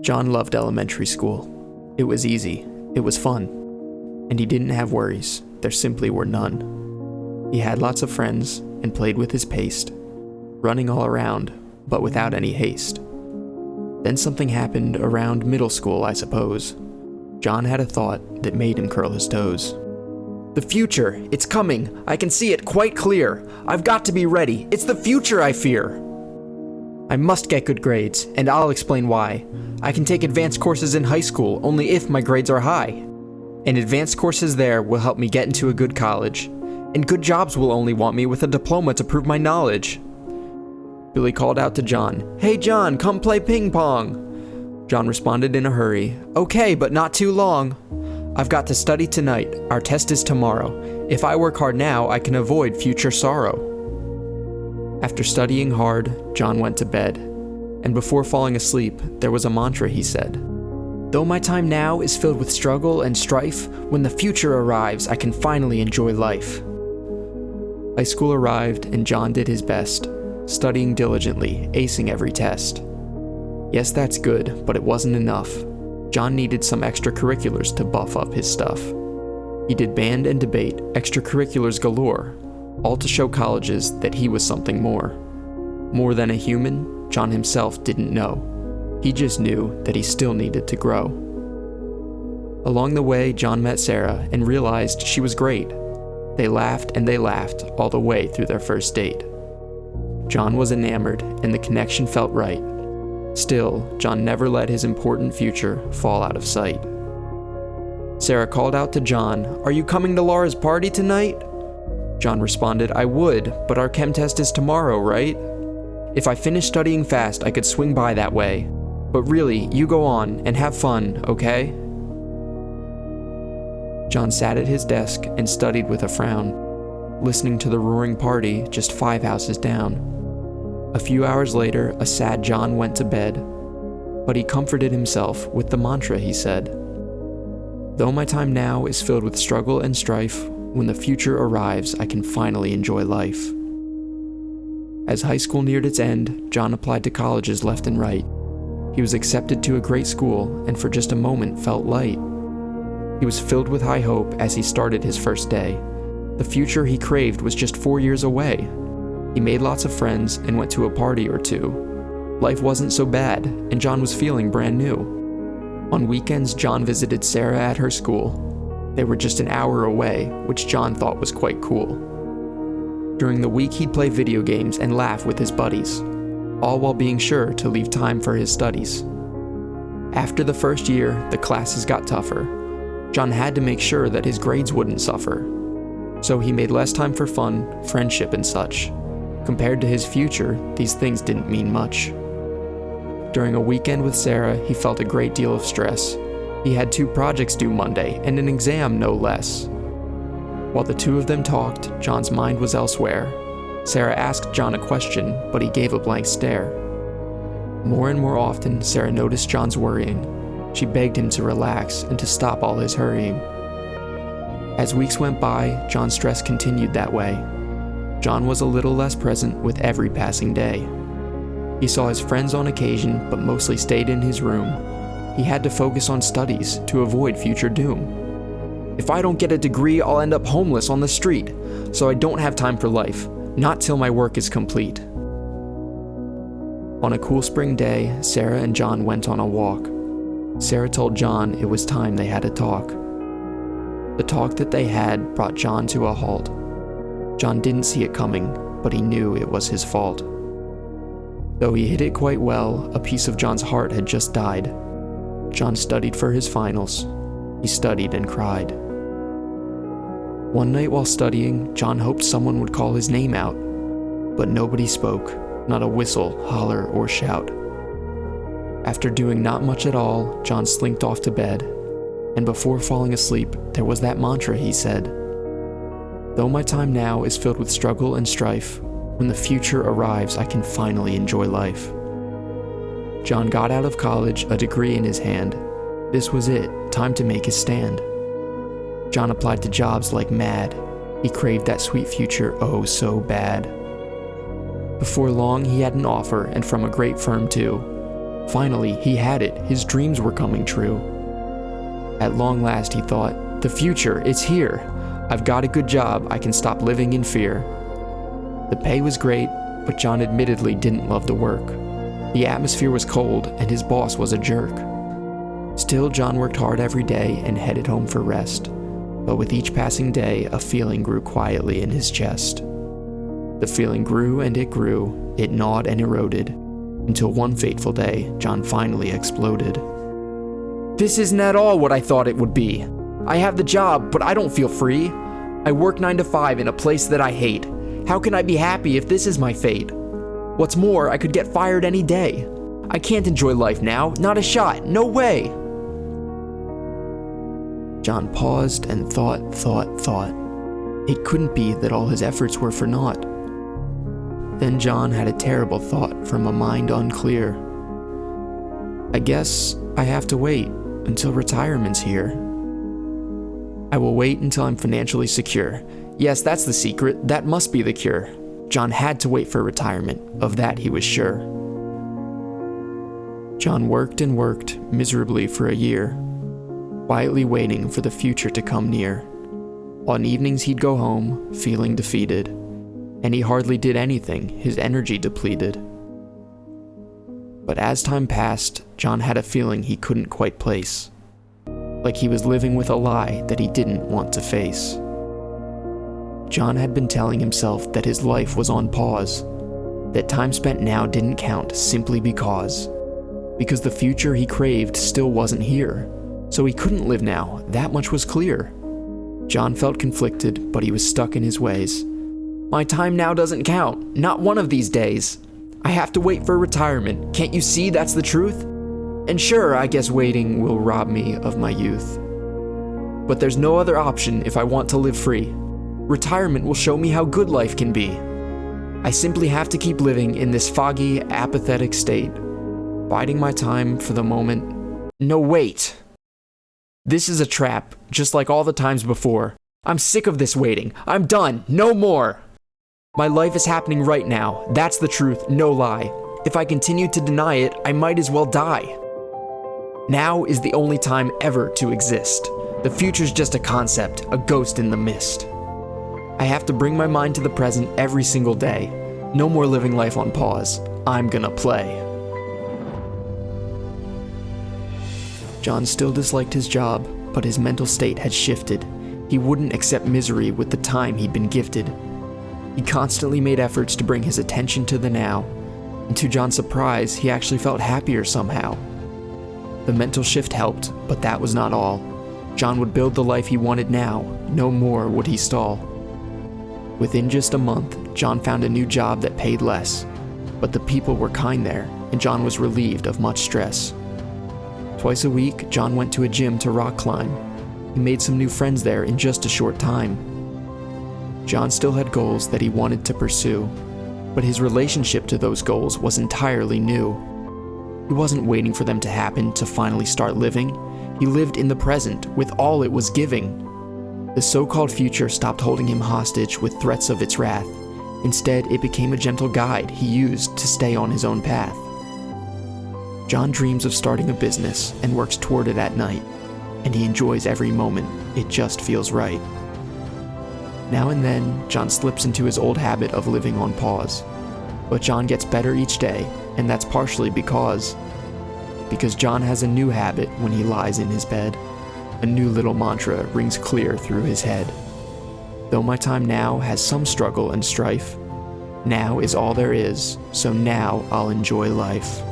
John loved elementary school. It was easy, it was fun, and he didn't have worries. There simply were none. He had lots of friends and played with his paste, running all around, but without any haste. Then something happened around middle school, I suppose. John had a thought that made him curl his toes. The future, it's coming. I can see it quite clear. I've got to be ready. It's the future I fear. I must get good grades, and I'll explain why. I can take advanced courses in high school only if my grades are high. And advanced courses there will help me get into a good college. And good jobs will only want me with a diploma to prove my knowledge. Billy called out to John, "Hey John, come play ping pong." John responded in a hurry, "Okay, but not too long. I've got to study tonight. Our test is tomorrow. If I work hard now, I can avoid future sorrow." After studying hard, John went to bed. And before falling asleep, there was a mantra he said. Though my time now is filled with struggle and strife, when the future arrives, I can finally enjoy life. High school arrived, and John did his best, studying diligently, acing every test. Yes, that's good, but it wasn't enough. John needed some extracurriculars to buff up his stuff. He did band and debate, extracurriculars galore, all to show colleges that he was something more. More than a human, John himself didn't know. He just knew that he still needed to grow. Along the way, John met Sarah and realized she was great. They laughed and they laughed all the way through their first date. John was enamored and the connection felt right. Still, John never let his important future fall out of sight. Sarah called out to John, "Are you coming to Laura's party tonight?" John responded, "I would, but our chem test is tomorrow, right? If I finish studying fast, I could swing by that way. But really, you go on and have fun, okay?" John sat at his desk and studied with a frown, listening to the roaring party just 5 houses down. A few hours later, a sad John went to bed, but he comforted himself with the mantra he said. Though my time now is filled with struggle and strife, when the future arrives, I can finally enjoy life. As high school neared its end, John applied to colleges left and right. He was accepted to a great school, and for just a moment felt light. He was filled with high hope as he started his first day. The future he craved was just 4 years away. He made lots of friends and went to a party or two. Life wasn't so bad, and John was feeling brand new. On weekends, John visited Sarah at her school. They were just an hour away, which John thought was quite cool. During the week, he'd play video games and laugh with his buddies, all while being sure to leave time for his studies. After the first year, the classes got tougher. John had to make sure that his grades wouldn't suffer. So he made less time for fun, friendship, and such. Compared to his future, these things didn't mean much. During a weekend with Sarah, he felt a great deal of stress. He had 2 projects due Monday, and an exam no less. While the two of them talked, John's mind was elsewhere. Sarah asked John a question, but he gave a blank stare. More and more often, Sarah noticed John's worrying. She begged him to relax and to stop all his hurrying. As weeks went by, John's stress continued that way. John was a little less present with every passing day. He saw his friends on occasion, but mostly stayed in his room. He had to focus on studies to avoid future doom. If I don't get a degree, I'll end up homeless on the street, so I don't have time for life, not till my work is complete. On a cool spring day, Sarah and John went on a walk. Sarah told John it was time they had a talk. The talk that they had brought John to a halt. John didn't see it coming, but he knew it was his fault. Though he hid it quite well, a piece of John's heart had just died. John studied for his finals. He studied and cried. One night while studying, John hoped someone would call his name out, but nobody spoke, not a whistle, holler, or shout. After doing not much at all, John slinked off to bed, and before falling asleep, there was that mantra he said. Though my time now is filled with struggle and strife, when the future arrives, I can finally enjoy life. John got out of college, a degree in his hand. This was it, time to make his stand. John applied to jobs like mad. He craved that sweet future oh so bad. Before long, he had an offer, and from a great firm too. Finally, he had it. His dreams were coming true. At long last, he thought, the future, it's here. I've got a good job. I can stop living in fear. The pay was great, but John admittedly didn't love the work. The atmosphere was cold, and his boss was a jerk. Still, John worked hard every day and headed home for rest. But with each passing day, a feeling grew quietly in his chest. The feeling grew and it grew, it gnawed and eroded, until one fateful day, John finally exploded. This isn't at all what I thought it would be. I have the job, but I don't feel free. I work 9 to 5 in a place that I hate. How can I be happy if this is my fate? What's more, I could get fired any day. I can't enjoy life now, not a shot, no way. John paused and thought. It couldn't be that all his efforts were for naught. Then John had a terrible thought from a mind unclear. I guess I have to wait until retirement's here. I will wait until I'm financially secure. Yes, that's the secret. That must be the cure. John had to wait for retirement. Of that he was sure. John worked and worked miserably for a year, quietly waiting for the future to come near. On evenings he'd go home, feeling defeated, and he hardly did anything, his energy depleted. But as time passed, John had a feeling he couldn't quite place, like he was living with a lie that he didn't want to face. John had been telling himself that his life was on pause, that time spent now didn't count simply because the future he craved still wasn't here, so he couldn't live now, that much was clear. John felt conflicted, but he was stuck in his ways. My time now doesn't count, not one of these days. I have to wait for retirement, can't you see that's the truth? And sure, I guess waiting will rob me of my youth. But there's no other option if I want to live free. Retirement will show me how good life can be. I simply have to keep living in this foggy, apathetic state, biding my time for the moment. No, wait! This is a trap, just like all the times before. I'm sick of this waiting. I'm done. No more! My life is happening right now. That's the truth, no lie. If I continue to deny it, I might as well die. Now is the only time ever to exist. The future's just a concept, a ghost in the mist. I have to bring my mind to the present every single day. No more living life on pause. I'm gonna play. John still disliked his job, but his mental state had shifted. He wouldn't accept misery with the time he'd been gifted. He constantly made efforts to bring his attention to the now, and to John's surprise, he actually felt happier somehow. The mental shift helped, but that was not all. John would build the life he wanted now. No more would he stall. Within just a month, John found a new job that paid less, but the people were kind there, and John was relieved of much stress. Twice a week, John went to a gym to rock climb. He made some new friends there in just a short time. John still had goals that he wanted to pursue, but his relationship to those goals was entirely new. He wasn't waiting for them to happen to finally start living. He lived in the present with all it was giving. The so-called future stopped holding him hostage with threats of its wrath. Instead, it became a gentle guide he used to stay on his own path. John dreams of starting a business and works toward it at night, and he enjoys every moment. It just feels right. Now and then, John slips into his old habit of living on pause. But John gets better each day, and that's partially because John has a new habit when he lies in his bed. A new little mantra rings clear through his head. Though my time now has some struggle and strife, now is all there is, so now I'll enjoy life.